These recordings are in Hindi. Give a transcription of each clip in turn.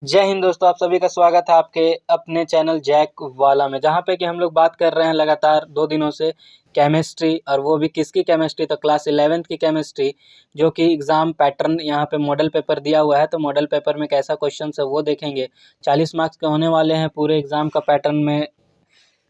जय हिंद दोस्तों, आप सभी का स्वागत है आपके अपने चैनल जैक वाला में, जहाँ पे कि हम लोग बात कर रहे हैं लगातार 2 दिनों से केमिस्ट्री। और वो भी किसकी केमिस्ट्री, तो क्लास 11th की केमिस्ट्री, जो कि एग्ज़ाम पैटर्न यहाँ पे मॉडल पेपर दिया हुआ है। तो मॉडल पेपर में कैसा क्वेश्चन है वो देखेंगे। 40 मार्क्स के होने वाले हैं पूरे एग्ज़ाम का पैटर्न में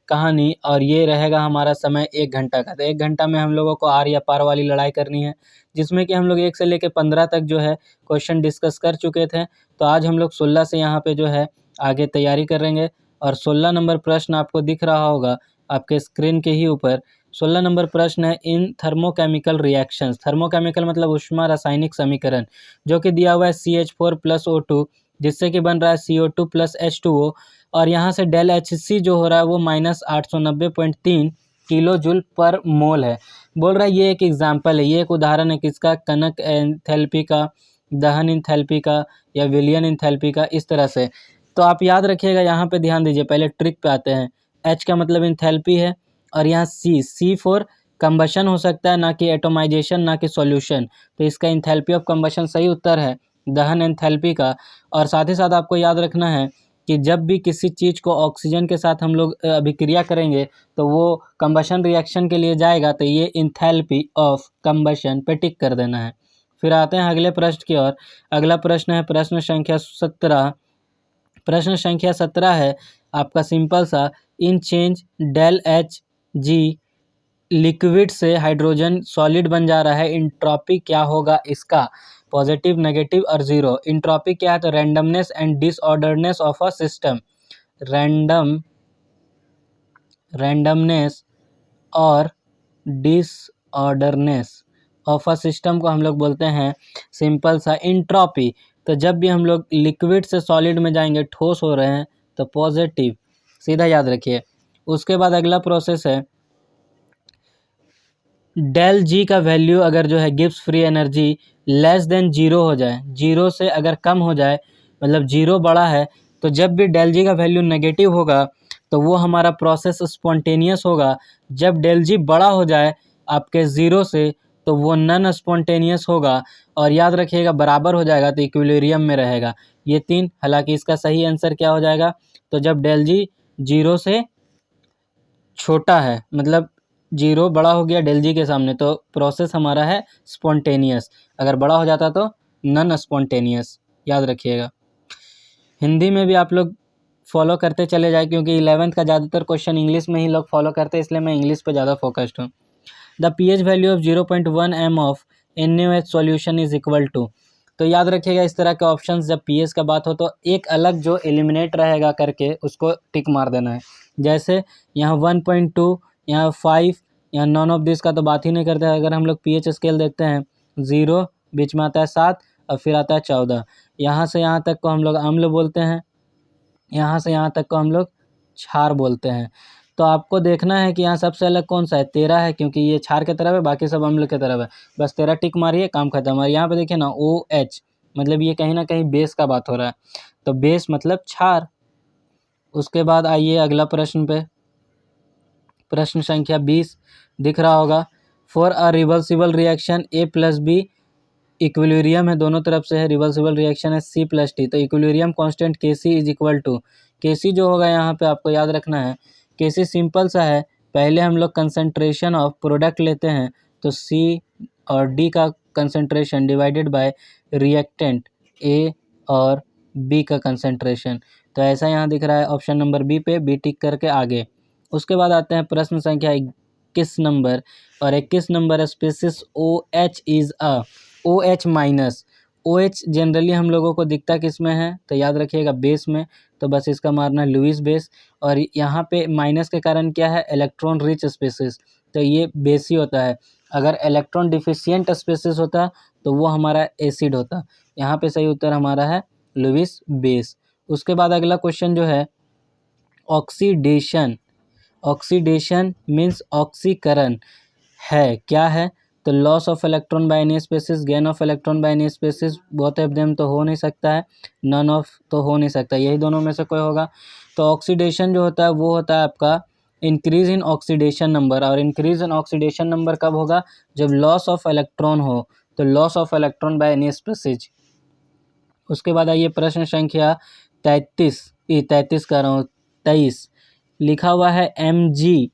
कहानी। और ये रहेगा हमारा समय 1 घंटा का। तो 1 घंटा में हम लोगों को आर या पार वाली लड़ाई करनी है, जिसमें कि हम लोग 1 से लेकर 15 तक जो है क्वेश्चन डिस्कस कर चुके थे। तो आज हम लोग 16 से यहाँ पे जो है आगे तैयारी करेंगे। और 16 नंबर प्रश्न आपको दिख रहा होगा आपके स्क्रीन के ही ऊपर। 16 नंबर प्रश्न है इन थर्मोकेमिकल रिएक्शंस। थर्मोकेमिकल मतलब ऊष्मा रासायनिक समीकरण, जो कि दिया हुआ है CH4+O2, जिससे कि बन रहा है CO2+H2O। और यहाँ से डेल एच सी जो हो रहा है वो -890.3 किलो जूल पर मोल है। बोल रहा है ये एक एग्जाम्पल है, ये एक उदाहरण है किसका, कनक एंथैल्पी का, दहन इंथैल्पी का या विलियन इंथैल्पी का, इस तरह से। तो आप याद रखिएगा, यहाँ पे ध्यान दीजिए। पहले ट्रिक पे आते हैं। एच का मतलब इंथैल्पी है, और यहाँ सी फॉर कंबशन हो सकता है, ना कि एटोमाइजेशन, ना कि सॉल्यूशन। तो इसका इंथैल्पी ऑफ कंबशन सही उत्तर है दहन एंथैल्पी का। और साथ ही साथ आपको याद रखना है कि जब भी किसी चीज़ को ऑक्सीजन के साथ हम लोग अभिक्रिया करेंगे तो वो कंबशन रिएक्शन के लिए जाएगा। तो ये इंथैल्पी ऑफ कंबशन पे टिक कर देना है। फिर आते हैं अगले प्रश्न की ओर। अगला प्रश्न है प्रश्न संख्या 17। प्रश्न संख्या 17 है आपका सिंपल सा, इन change del H G liquid से हाइड्रोजन सॉलिड बन जा रहा है, इंट्रॉपी क्या होगा इसका, पॉजिटिव, नेगेटिव और जीरो। इंट्रॉपी क्या है, तो randomness and disorderness of a system. Randomness और डिसऑर्डरनेस ऑफ अ सिस्टम को हम लोग बोलते हैं सिंपल सा इंट्रॉपी। तो जब भी हम लोग लिक्विड से सॉलिड में जाएंगे, ठोस हो रहे हैं, तो पॉजिटिव, सीधा याद रखिए। उसके बाद अगला प्रोसेस है डेल जी का वैल्यू अगर जो है Gibbs free energy less than zero हो जाए, जीरो से अगर कम हो जाए, मतलब जीरो बड़ा है, तो जब भी डेल जी का वैल्यू नेगेटिव होगा तो वो हमारा प्रोसेस स्पॉन्टेनियस होगा। जब डेल जी बड़ा हो जाए आपके ज़ीरो से तो वो नॉन स्पॉन्टेनियस होगा। और याद रखिएगा बराबर हो जाएगा तो इक्विलिब्रियम में रहेगा। ये 3, हालांकि इसका सही आंसर क्या हो जाएगा, तो जब डेल जी जीरो से छोटा है, मतलब जीरो बड़ा हो गया डेल जी के सामने, तो प्रोसेस हमारा है स्पॉन्टेनियस। अगर बड़ा हो जाता तो नॉन स्पॉन्टेनियस, याद रखिएगा। हिंदी में भी आप लोग फॉलो करते चले जाए, क्योंकि 11th का ज़्यादातर क्वेश्चन इंग्लिश में ही लोग फॉलो करते हैं, इसलिए मैं इंग्लिश पे ज़्यादा फोकस्ड हूँ। The pH value of 0.1 m of NaOH solution is equal to. तो याद रखिएगा इस तरह के ऑप्शंस जब pH का बात हो तो एक अलग जो एलिमिनेट रहेगा करके उसको टिक मार देना है। जैसे यहाँ 1.2, यहाँ 5, यहाँ नॉन ऑफ दिस का तो बात ही नहीं करते। अगर हम लोग pH स्केल देखते हैं, 0 बीच में आता है 7 और फिर आता है 14। यहाँ से यहाँ तक को हम लोग अम्ल बोलते हैं, यहाँ से यहाँ तक को हम लोग क्षार बोलते हैं। तो आपको देखना है कि यहाँ सबसे अलग कौन सा है, 13 है, क्योंकि ये क्षार की तरफ है, बाकी सब अम्ल की तरफ है। बस 13 टिक मारिए, काम खत्म। और यहाँ पे देखिए ना OH, मतलब ये कहीं ना कहीं बेस का बात हो रहा है, तो बेस मतलब क्षार। उसके बाद आइए अगला प्रश्न पे। प्रश्न संख्या 20 दिख रहा होगा। For a reversible reaction A+B equilibrium है, दोनों तरफ से है, रिवर्सिबल रिएक्शन है C+T। तो equilibrium constant Kc is equal to, Kc जो होगा यहाँ पे आपको याद रखना है, Kc सिंपल सा है। पहले हम लोग कंसंट्रेशन ऑफ प्रोडक्ट लेते हैं, तो C और D का concentration divided by reactant A और B का कंसंट्रेशन। तो ऐसा यहाँ दिख रहा है ऑप्शन नंबर बी पे, बी टिक करके आगे। उसके बाद आते हैं प्रश्न संख्या 21 नंबर। और 21 number species OH is a, OH minus. OH generally हम लोगों को दिखता किस में है, तो याद रखिएगा बेस में। तो बस इसका मारना है लुईस बेस। और यहाँ पे माइनस के कारण क्या है, इलेक्ट्रॉन रिच स्पेसिस, तो ये बेस ही होता है। अगर इलेक्ट्रॉन डिफिशियंट स्पेसिस होता तो वो हमारा एसिड होता। यहाँ पे सही उत्तर हमारा है लुईस बेस। उसके बाद अगला क्वेश्चन जो है ऑक्सीडेशन। ऑक्सीडेशन मीन्स ऑक्सीकरण है, क्या है, तो loss of electron by any species, gain of electron by any species, both of them तो हो नहीं सकता है, नन ऑफ तो हो नहीं सकता, यही दोनों में से कोई होगा। तो ऑक्सीडेशन जो होता है वो होता है आपका इंक्रीज इन ऑक्सीडेशन नंबर। और इंक्रीज इन ऑक्सीडेशन नंबर कब होगा, जब लॉस ऑफ इलेक्ट्रॉन हो। तो loss of electron by any species. उसके बाद आइए प्रश्न संख्या 33 कर रहा हूँ 23, लिखा हुआ है Mg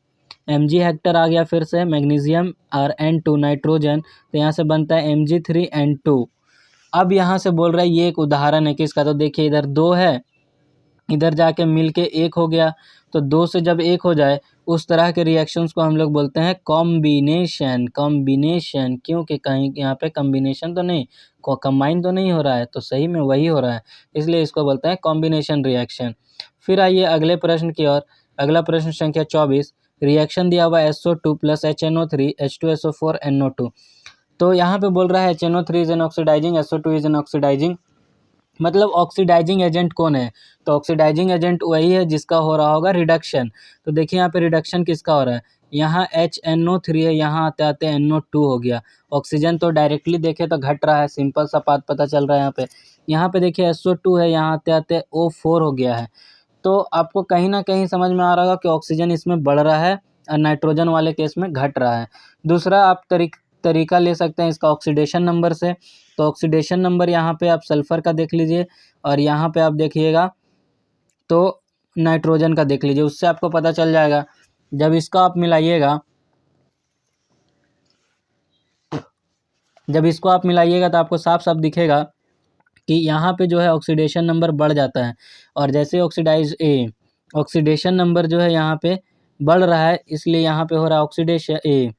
हेक्टर आ गया फिर से मैग्नीशियम और N2 नाइट्रोजन, तो यहाँ से बनता है Mg3N2। अब यहाँ से बोल रहा है ये एक उदाहरण है किसका, तो देखिए इधर 2 है, इधर जाके मिल के 1 हो गया, तो 2 से जब 1 हो जाए उस तरह के रिएक्शंस को हम लोग बोलते हैं कॉम्बिनेशन। क्योंकि कहीं यहाँ पे कॉम्बिनेशन तो नहीं, कंबाइन तो नहीं हो रहा है, तो सही में वही हो रहा है, इसलिए इसको बोलते हैं कॉम्बिनेशन रिएक्शन। फिर आइए अगले प्रश्न की ओर। अगला प्रश्न संख्या 24, रिएक्शन दिया हुआ SO2 + HNO3 H2SO4 NO2। तो यहाँ पे बोल रहा है HNO3 is an oxidising, SO2 is an oxidising, मतलब ऑक्सीडाइजिंग एजेंट कौन है, तो ऑक्सीडाइजिंग एजेंट वही है जिसका हो रहा होगा रिडक्शन। तो देखिए यहाँ पे रिडक्शन किसका हो रहा है, यहाँ HNO3 है, यहाँ आते आते NO2 हो गया। ऑक्सीजन तो डायरेक्टली देखे तो घट रहा है, सिंपल सा बात पता चल रहा है यहाँ पे। यहाँ पे देखिए SO2 है, यहाँ आते आते O4 हो गया है। तो आपको कहीं ना कहीं समझ में आ रहा होगा कि ऑक्सीजन इसमें बढ़ रहा है और नाइट्रोजन वाले केस में घट रहा है। दूसरा आप तरीका ले सकते हैं इसका ऑक्सीडेशन नंबर से। तो ऑक्सीडेशन नंबर यहाँ पे आप सल्फर का देख लीजिए और यहाँ पे आप देखिएगा तो नाइट्रोजन का देख लीजिए, उससे आपको पता चल जाएगा। जब इसको आप मिलाइएगा तो आपको साफ साफ दिखेगा कि यहाँ पे जो है ऑक्सीडेशन नंबर बढ़ जाता है, और जैसे ऑक्सीडेशन नंबर जो है यहाँ पे बढ़ रहा है, इसलिए यहाँ पे हो रहा है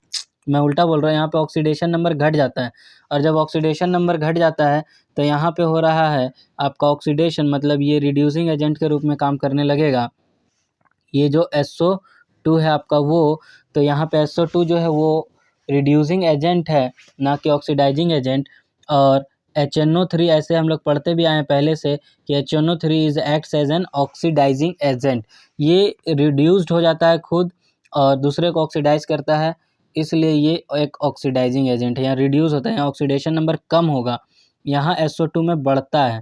मैं उल्टा बोल रहा हूँ, यहाँ पे ऑक्सीडेशन नंबर घट जाता है। और जब ऑक्सीडेशन नंबर घट जाता है तो यहाँ पे हो रहा है आपका ऑक्सीडेशन, मतलब ये रिड्यूसिंग एजेंट के रूप में काम करने लगेगा। ये जो SO2 है आपका वो, तो यहाँ पे SO2 जो है वो रिड्यूसिंग एजेंट है, ना कि ऑक्सीडाइजिंग एजेंट। और HNO3 ऐसे हम लोग पढ़ते भी आए हैं पहले से कि HNO3 is acts as an oxidising agent. ये रिड्यूस्ड हो जाता है खुद और दूसरे को ऑक्सीडाइज करता है, इसलिए ये एक ऑक्सीडाइजिंग एजेंट है। यहाँ रिड्यूस होता है, यहाँ ऑक्सीडेशन नंबर कम होगा, यहाँ SO2 में बढ़ता है।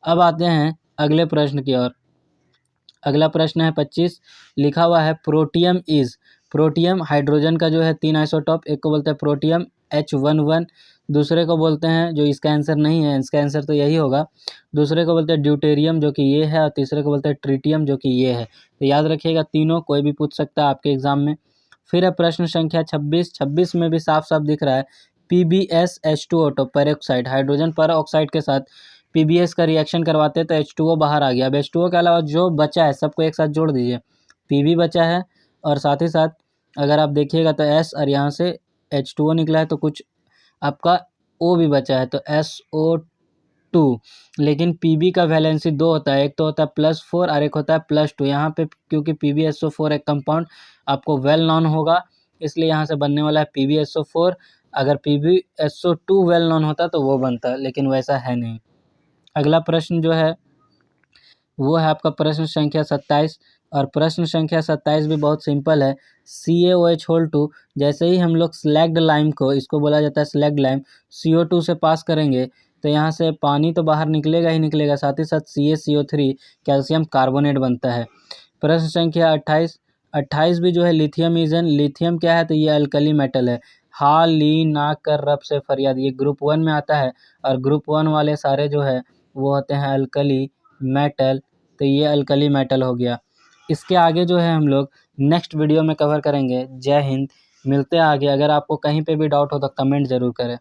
अब आते हैं अगले प्रश्न की ओर। अगला प्रश्न है 25, लिखा हुआ है प्रोटियम हाइड्रोजन का जो है 3 आइसोटॉप, एक को बोलते हैं प्रोटियम H11, दूसरे को बोलते हैं, जो इसका आंसर नहीं है, इसका आंसर तो यही होगा, दूसरे को बोलते हैं ड्यूटेरियम जो कि ये है, और तीसरे को बोलते हैं ट्रिटियम जो कि ये है। तो याद रखिएगा, तीनों कोई भी पूछ सकता है आपके एग्जाम में। फिर है प्रश्न संख्या 26 में भी साफ साफ दिख रहा है PbSH2O पेरोक्साइड, हाइड्रोजन पर ऑक्साइड के साथ PbS का रिएक्शन करवाते हैं तो H2O बाहर आ गया। अब H2O के अलावा जो बचा है सबको एक साथ जोड़ दीजिए, Pb बचा है और साथ ही साथ अगर आप देखिएगा तो S और यहाँ से H2O निकला है, तो कुछ आपका O भी बचा है, तो SO2। लेकिन Pb का वैलेंसी 2 होता है, एक तो होता है +4 और एक होता है +2। यहाँ पे क्योंकि PbSO4 एक कंपाउंड आपको वेल नॉन होगा, इसलिए यहाँ से बनने वाला है PbSO4। अगर PbSO2 वेल नॉन होता तो वो बनता, लेकिन वैसा है नहीं। अगला प्रश्न जो है वो है आपका प्रश्न संख्या 27, और प्रश्न संख्या 27 भी बहुत सिंपल है। CaOH2, जैसे ही हम लोग स्लैग्ड लाइम को, इसको बोला जाता है स्लैग्ड लाइम, CO2 से पास करेंगे तो यहाँ से पानी तो बाहर निकलेगा ही निकलेगा, साथ ही साथ CaCO3 कैल्शियम कार्बोनेट बनता है। प्रश्न संख्या 28 भी जो है लिथियम क्या है, तो ये अल्कली मेटल है। हाल ली ना कर रब से फरियाद, ये ग्रुप 1 में आता है, और ग्रुप 1 वाले सारे जो है वो होते हैं अल्कली मेटल, तो ये अल्कली मेटल हो गया। इसके आगे जो है हम लोग नेक्स्ट वीडियो में कवर करेंगे। जय हिंद, मिलते हैं आगे। अगर आपको कहीं पे भी डाउट हो तो कमेंट ज़रूर करें।